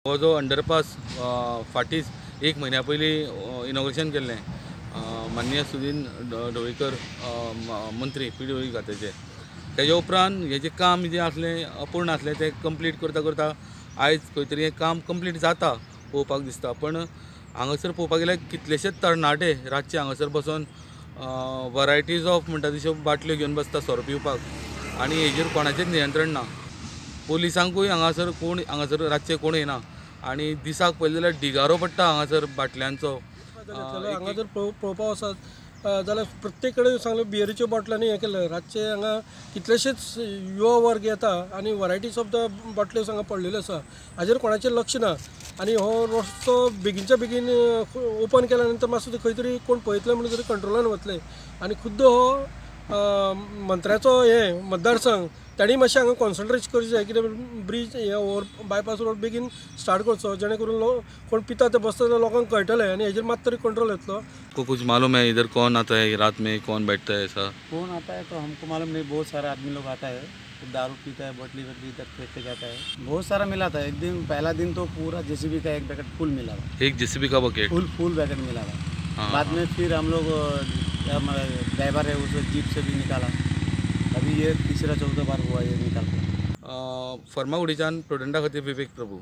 हो जो अंडरपास फाटीच एक म्हयन्या पयलीं इनॉग्रेशन केल्लें माननीय सुदीन ढवळीकर मंत्री PWD खात्याचे तेजे उपरांत हेजें काम जें आसलें अपूर्ण आसलें तें कंप्लीट करता करता आयज खंय तरी हें काम कंप्लीट जाता पळोवपाक दिसता। पण हांगासर पळोवपाक गेल्यार कितलेशेच तरणाटे रातचे हांगासर बसून वरायटीज ऑफ म्हणटा तश्यो बाटल्यो घेवन बसता सोरो पिवपाक आनी हेजेर कोणाचेंच नियंत्रण ना। पोलिसांकूय हांगासर कोण हांगासर रातचे कोण येना आनी दिसाक पळयलें जाल्यार डिगारो पडटा हांगासर बाटल्यांचो। हांगा जर पळोवपाक वचत जाल्यार प्रत्येक कडेन सांगलें बियरीच्यो बॉटलांनी हें केलें। रातचे हांगा कितलेशेच युवा वर्ग येता आनी वरायटीज ऑफ द बॉटल्यो हांगा पडलेल्यो आसा, हाजेर कोणाचें लक्ष ना। आनी हो रस्तो बेगीनच्या बेगीन ओपन केल्या नंतर मातसो खंय तरी कोण पळयतले म्हणून तरी कंट्रोलान वतले। आनी खुद्द हो मंत्र्याचो हे मतदारसंघ तांणी मातशें हांगा कॉन्सन्ट्रेट करचें जाय, कित्याक ब्रीज हे ओवर बायपास रोड बेगीन स्टार्ट करचो, जेणे करून कोण पिता ते बसता ते लोकांक कळटलें आनी हेजेर मात तरी कंट्रोल येतलो। को कुछ मालूम है इधर कौन आता है रात में, कौन बैठता है ऐसा? कौन आता है तो हमको मालूम नहीं। बहुत सारा आदमी लोग आता है, दारू पीता है, बोतली वतली इधर फेंक के जाता है। बहुत सारा मिला था। एक दिन पहला दिन तो पूरा JCB का एक पैकेट फुल मिला था। एक JCB का बकेट फुल पैकेट मिला था। बाद में फिर हम लोग ड्राइवर है उसको जीप से भी निकाला। अभी ये तीसरा चौथा बार हुआ ये निकाल। फर्मागुडीच्यान प्रुडंटा खातीर विवेक प्रभू।